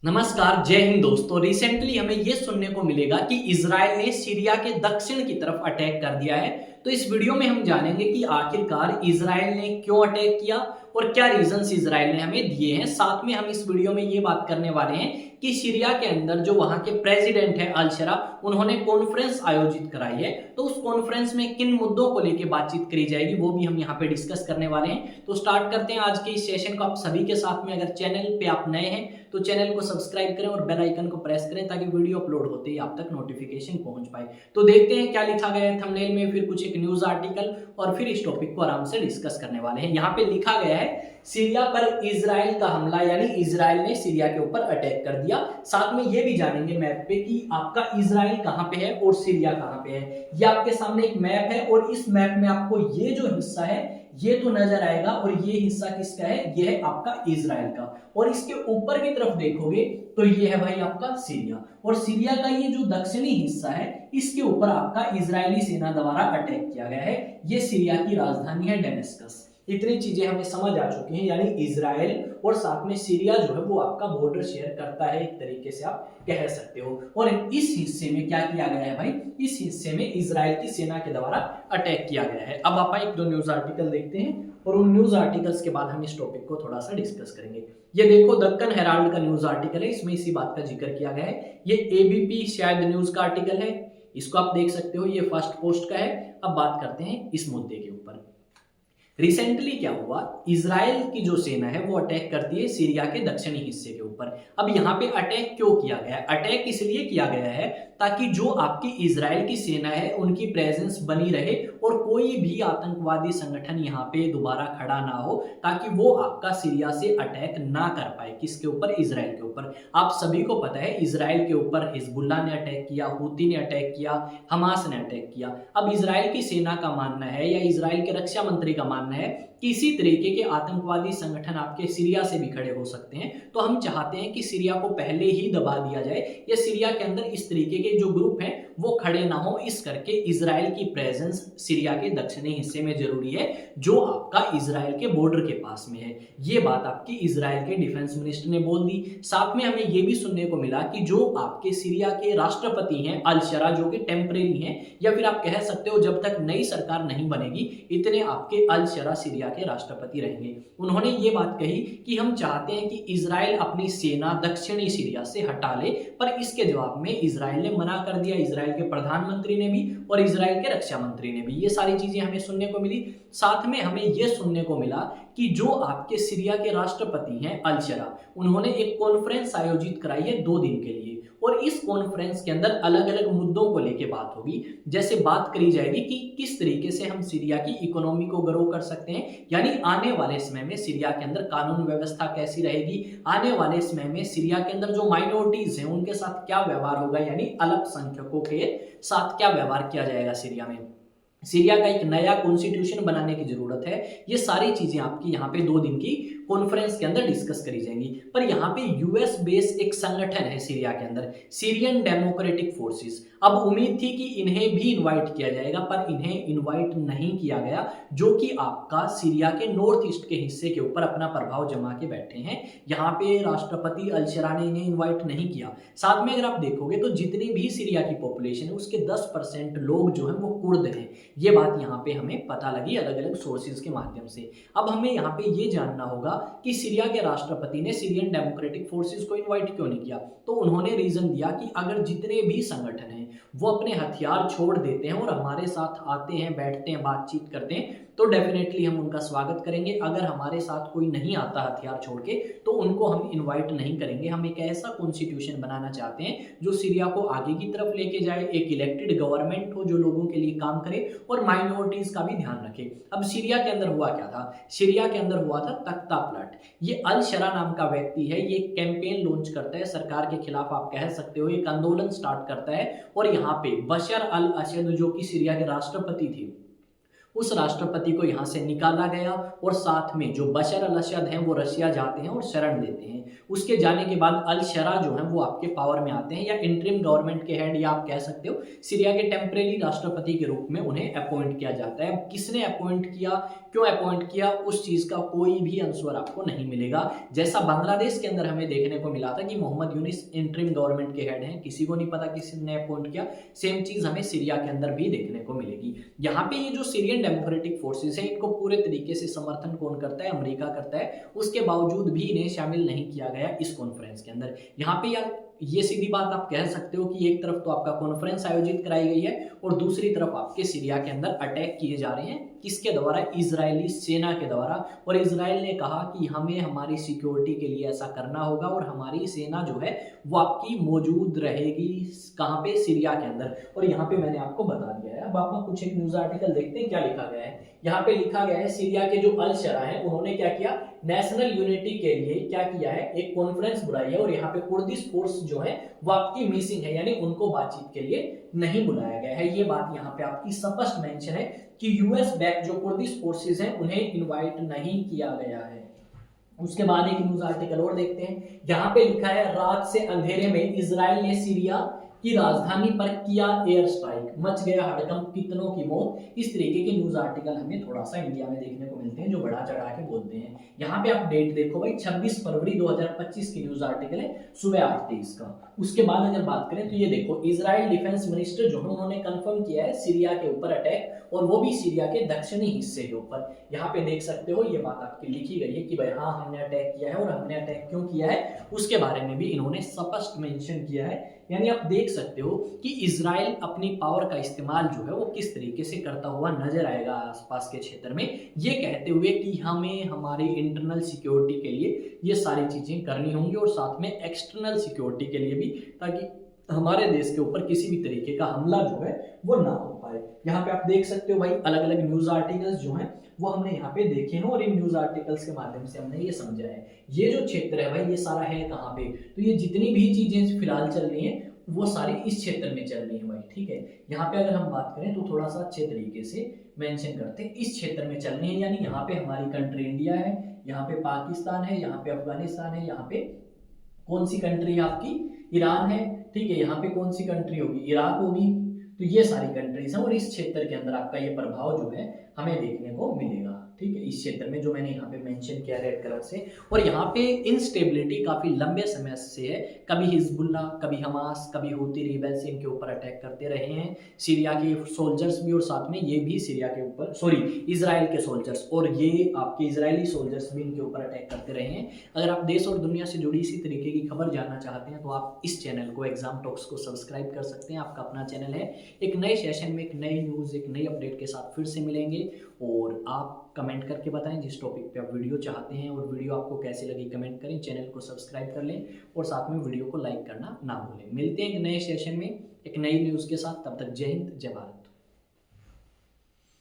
नमस्कार, जय हिंद दोस्तों। रिसेंटली हमें यह सुनने को मिलेगा कि इजराइल ने सीरिया के दक्षिण की तरफ अटैक कर दिया है। तो इस वीडियो में हम जानेंगे कि आखिरकार इजराइल ने क्यों अटैक किया और क्या रीजंस इजराइल ने हमें दिए हैं। साथ में हम इस वीडियो में ये बात करने वाले हैं कि सीरिया के अंदर जो वहां के प्रेसिडेंट है अल शरा, उन्होंने कॉन्फ्रेंस आयोजित कराई है। तो उस कॉन्फ्रेंस में किन मुद्दों को लेकर बातचीत करी जाएगी वो भी हम यहाँ पे डिस्कस करने वाले हैं। तो स्टार्ट करते हैं आज के इस सेशन को आप सभी के साथ में। अगर चैनल पे आप नए हैं तो चैनल को सब्सक्राइब करें और बेल आइकन को प्रेस करें ताकि वीडियो अपलोड होते ही आप तक नोटिफिकेशन पहुंच पाए। तो देखते हैं क्या लिखा गया है थंबनेल में, फिर कुछ एक न्यूज आर्टिकल और फिर इस टॉपिक को आराम से डिस्कस करने वाले हैं। यहाँ पे लिखा गया है सीरिया पर इजराइल का हमला, यानी इजराइल ने सीरिया के ऊपर अटैक कर दिया। साथ में ये भी जानेंगे मैप पे कि आपका इजराइल कहाँ पे है और सीरिया कहाँ पे है। ये आपके सामने एक मैप है और इस मैप में आपको ये जो हिस्सा है ये तो नजर आएगा और ये हिस्सा किसका है, ये है आपका इजराइल का। और इसके ऊपर की तरफ देखोगे तो ये है भाई आपका सीरिया, और सीरिया का ये जो दक्षिणी हिस्सा है इसके ऊपर आपका इजरायली सेना द्वारा अटैक किया गया है। ये सीरिया की राजधानी है डेमेस्कस। इतनी चीजें हमें समझ आ चुकी हैं, यानी इजराइल और साथ में सीरिया जो है वो आपका बॉर्डर शेयर करता है, एक तरीके से आप कह सकते हो। और इस हिस्से में क्या किया गया है भाई, इस हिस्से में इजराइल की सेना के द्वारा अटैक किया गया है। अब आप एक दो न्यूज आर्टिकल देखते हैं और उन न्यूज आर्टिकल्स के बाद हम इस टॉपिक को थोड़ा सा डिस्कस करेंगे। ये देखो दक्कन हेराल्ड का न्यूज आर्टिकल है, इसमें इसी बात का जिक्र किया गया है। ये एबीपी शायद न्यूज का आर्टिकल है, इसको आप देख सकते हो, ये फर्स्ट पोस्ट का है। अब बात करते हैं इस मुद्दे के ऊपर। रिसेंटली क्या हुआ, इजराइल की जो सेना है वो अटैक करती है सीरिया के दक्षिणी हिस्से के ऊपर। अब यहाँ पे अटैक क्यों किया गया है? अटैक इसलिए किया गया है ताकि जो आपकी इजराइल की सेना है उनकी प्रेजेंस बनी रहे और कोई भी आतंकवादी संगठन यहाँ पे दोबारा खड़ा ना हो, ताकि वो आपका सीरिया से अटैक ना कर पाए। किसके ऊपर? इजराइल के ऊपर। आप सभी को पता है इजराइल के ऊपर हिजबुल्लाह ने अटैक किया, हूती ने अटैक किया, हमास ने अटैक किया। अब इजराइल की सेना का मानना है या इजराइल के रक्षा मंत्री का मानना है कि इसी तरीके के आतंकवादी संगठन आपके सीरिया से भी खड़े हो सकते हैं। तो हम चाहते हैं कि सीरिया को पहले ही दबा दिया जाए या सीरिया के अंदर इस तरीके के जो ग्रुप हैं वो खड़े ना हो। इस करके इजराइल की प्रेजेंस सीरिया के दक्षिणी हिस्से में जरूरी है, जो आपका इजराइल के बॉर्डर के पास में है। ये बात आपकी इजराइल के डिफेंस मिनिस्टर ने बोल दी। साथ में हमें यह भी सुनने को मिला कि जो आपके सीरिया के राष्ट्रपति हैं अल शरा, जो कि टेम्परेरी हैं, या फिर आप कह सकते हो जब तक नई सरकार नहीं बनेगी इतने आपके अल शरा सीरिया के राष्ट्रपति रहेंगे। उन्होंने ये बात कही कि हम चाहते हैं कि इजराइल अपनी सेना दक्षिणी सीरिया से हटा ले, पर इसके जवाब में इजराइल ने मना कर दिया। इजराइल के प्रधानमंत्री ने भी और इजराइल के रक्षा मंत्री ने भी। ये सारी चीजें हमें सुनने को मिली। साथ में हमें यह सुनने को मिला कि जो आपके सीरिया के राष्ट्रपति हैं अल शरा, उन्होंने एक कॉन्फ्रेंस आयोजित कराई है 2 दिन के लिए, और इस कॉन्फ्रेंस के अंदर अलग अलग मुद्दों को लेकर बात होगी। जैसे बात करी जाएगी कि किस तरीके से हम सीरिया की इकोनॉमी को ग्रो कर सकते हैं, यानी आने वाले समय में सीरिया के अंदर कानून व्यवस्था कैसी रहेगी, आने वाले समय में सीरिया के अंदर जो माइनॉरिटीज हैं उनके साथ क्या व्यवहार होगा, यानी अल्पसंख्यकों के साथ क्या व्यवहार किया जाएगा सीरिया में। सीरिया का एक नया कॉन्स्टिट्यूशन बनाने की जरूरत है। ये सारी चीजें आपकी यहाँ पे 2 दिन की कॉन्फ्रेंस के अंदर डिस्कस करी जाएंगी। पर यहाँ पे यूएस बेस्ड एक संगठन है सीरिया के अंदर, सीरियन डेमोक्रेटिक फोर्सेस। अब उम्मीद थी कि इन्हें भी इनवाइट किया जाएगा, पर इन्हें इनवाइट नहीं किया गया, जो कि आपका सीरिया के नॉर्थ ईस्ट के हिस्से के ऊपर अपना प्रभाव जमा के बैठे हैं। यहाँ पे राष्ट्रपति अल शरा ने इन्हें इन्वाइट नहीं किया। साथ में अगर आप देखोगे तो जितनी भी सीरिया की पॉपुलेशन है उसके 10% लोग जो है वो कुर्द हैं। ये बात यहाँ पे हमें पता लगी अलग अलग सोर्सेज के माध्यम से। अब हमें यहाँ पे ये जानना होगा कि सीरिया के राष्ट्रपति ने सीरियन डेमोक्रेटिक फोर्सेस को इनवाइट क्यों नहीं किया। तो उन्होंने रीजन दिया कि अगर जितने भी संगठन हैं वो अपने हथियार छोड़ देते हैं और हमारे साथ आते हैं, बैठते हैं, बातचीत करते हैं, तो डेफिनेटली हम उनका स्वागत करेंगे। अगर हमारे साथ कोई नहीं आता हथियार छोड़ के तो उनको हम इनवाइट नहीं करेंगे। हम एक ऐसा कॉन्स्टिट्यूशन बनाना चाहते हैं जो सीरिया को आगे की तरफ लेके जाए, एक इलेक्टेड गवर्नमेंट हो जो लोगों के लिए काम करे और माइनॉरिटीज का भी ध्यान रखे। अब सीरिया के अंदर हुआ क्या था? सीरिया के अंदर हुआ था तख्ता पलट। ये अल शरा नाम का व्यक्ति है, ये कैंपेन लॉन्च करता है सरकार के खिलाफ, आप कह सकते हो एक आंदोलन स्टार्ट करता है। और यहाँ पे बशर अल असद जो कि सीरिया के राष्ट्रपति थे उस राष्ट्रपति को यहाँ से निकाला गया और साथ में जो बशर अल असद हैं वो रशिया जाते हैं और शरण लेते हैं। उसके जाने के बाद अल शरा जो है वो आपके पावर में आते हैं, या इंटरिम गवर्नमेंट के हेड, या आप कह सकते हो सीरिया के टेम्परेरी राष्ट्रपति के रूप में उन्हें अपॉइंट किया जाता है। किसने अपॉइंट किया, क्यों अपॉइंट किया, उस चीज का कोई भी आंसर आपको नहीं मिलेगा। जैसा बांग्लादेश के अंदर हमें देखने को मिला था कि मोहम्मद यूनिस इंटरिम गवर्नमेंट के हेड हैं, किसी को नहीं पता किसने अपॉइंट किया, सेम चीज हमें सीरिया के अंदर भी देखने को मिलेगी। यहाँ पे ये जो सीरियन डेमोक्रेटिक फोर्सेस है इनको पूरे तरीके से समर्थन कौन करता है, अमेरिका करता है। उसके बावजूद भी इन्हें शामिल नहीं किया गया इस कॉन्फ्रेंस के अंदर। यहाँ पे यार ये सीधी बात आप कह सकते हो कि एक तरफ तो आपका कॉन्फ्रेंस आयोजित कराई गई है और दूसरी तरफ आपके सीरिया के अंदर अटैक किए जा रहे हैं। किसके द्वारा, इजरायली सेना के द्वारा। और इजराइल ने कहा कि हमें हमारी सिक्योरिटी के लिए ऐसा करना होगा और हमारी सेना जो है वो आपकी मौजूद रहेगी कहाँ पे, सीरिया के अंदर। और यहाँ पे मैंने आपको बता दिया है। अब आप कुछ एक न्यूज आर्टिकल देखते हैं क्या लिखा गया है। यहाँ पे लिखा गया है सीरिया के जो अल शरा है उन्होंने क्या किया, नेशनल यूनिटी के लिए क्या किया है, एक कॉन्फ्रेंस बुलाई है और यहाँ पे कुर्दिश फोर्स जो है वो आपकी मिसिंग है, यानी उनको बातचीत के लिए नहीं बुलाया गया है। ये बात यहाँ पे आपकी स्पष्ट मेंशन है कि यूएस बैक जो कुर्दिश फोर्सेस हैं उन्हें इनवाइट नहीं किया गया है। उसके बाद एक न्यूज आर्टिकल और देखते हैं। यहाँ पे लिखा है रात से अंधेरे में इजराइल ने सीरिया की राजधानी पर किया एयर स्ट्राइक, मच गया हड़कंप, कितनों की मौत। इस तरीके के न्यूज आर्टिकल हमें थोड़ा सा इंडिया में देखने को मिलते हैं जो बढ़ा चढ़ा के बोलते हैं। यहाँ पे आप डेट देखो भाई, 26 फरवरी 2025 की न्यूज आर्टिकल है, सुबह 8:23 का। उसके बाद अगर बात करें तो ये देखो, इजराइल डिफेंस मिनिस्टर जो है उन्होंने कंफर्म किया है सीरिया के ऊपर अटैक, और वो भी सीरिया के दक्षिणी हिस्से के ऊपर। यहाँ पे देख सकते हो ये बात आपकी लिखी गई है कि भाई हाँ हमने अटैक किया है, और हमने अटैक क्यों किया है उसके बारे में भी इन्होंने स्पष्ट मेंशन किया है। यानी आप देख सकते हो कि इजराइल अपनी पावर का इस्तेमाल जो है वो किस तरीके से करता हुआ नजर आएगा आसपास के क्षेत्र में, ये कहते हुए कि हमें हमारी इंटरनल सिक्योरिटी के लिए ये सारी चीजें करनी होंगी और साथ में एक्सटर्नल सिक्योरिटी के लिए भी, ताकि हमारे देश के ऊपर किसी भी तरीके का हमला जो है वो ना हो पाए। यहाँ पे आप देख सकते हो भाई अलग अलग न्यूज आर्टिकल्स जो हैं वो हमने यहाँ पे देखे हैं और इन न्यूज आर्टिकल्स के माध्यम से हमने ये समझा है। ये जो क्षेत्र है भाई ये सारा है कहाँ पे, तो ये जितनी भी चीजें फिलहाल चल रही हैं वो सारी इस क्षेत्र में चल रही है भाई, ठीक है। यहाँ पे अगर हम बात करें तो थोड़ा सा अच्छे तरीके से मेंशन करते हैं, इस क्षेत्र में चल रही है। यानी यहाँ पे हमारी कंट्री इंडिया है, यहाँ पे पाकिस्तान है, यहाँ पे अफगानिस्तान है, यहाँ पे कौन सी कंट्री है आपकी, ईरान है, ठीक है। यहाँ पे कौन सी कंट्री होगी, इराक होगी। तो ये सारी कंट्रीज हैं और इस क्षेत्र के अंदर आपका ये प्रभाव जो है हमें देखने को मिलेगा, ठीक है। इस क्षेत्र में जो मैंने यहाँ पे मेंशन किया रेड कलर से। और यहाँ पे इंस्टेबिलिटी काफी लंबे समय से है, कभी हिजबुल्ला, कभी हमास, कभी हूती रिबेल्स इनके ऊपर अटैक करते रहे हैं, सीरिया के सोल्जर्स भी, और साथ में ये भी सीरिया के ऊपर, सॉरी इजराइल के सोल्जर्स, और ये आपके इजरायली सोल्जर्स भी इनके ऊपर अटैक करते रहे हैं। अगर आप देश और दुनिया से जुड़ी इसी तरीके की खबर जानना चाहते हैं तो आप इस चैनल को एग्जाम टॉक्स को सब्सक्राइब कर सकते हैं, आपका अपना चैनल है। एक नए सेशन में एक नई न्यूज़, एक नई अपडेट के साथ फिर से मिलेंगे। और आप कमेंट करके बताएं जिस टॉपिक पे आप वीडियो चाहते हैं, और वीडियो आपको कैसी लगी कमेंट करें, चैनल को सब्सक्राइब कर लें और साथ में वीडियो को लाइक करना ना भूलें। मिलते हैं एक नए सेशन में एक नई न्यूज़ के साथ, तब तक जय हिंद जय भारत।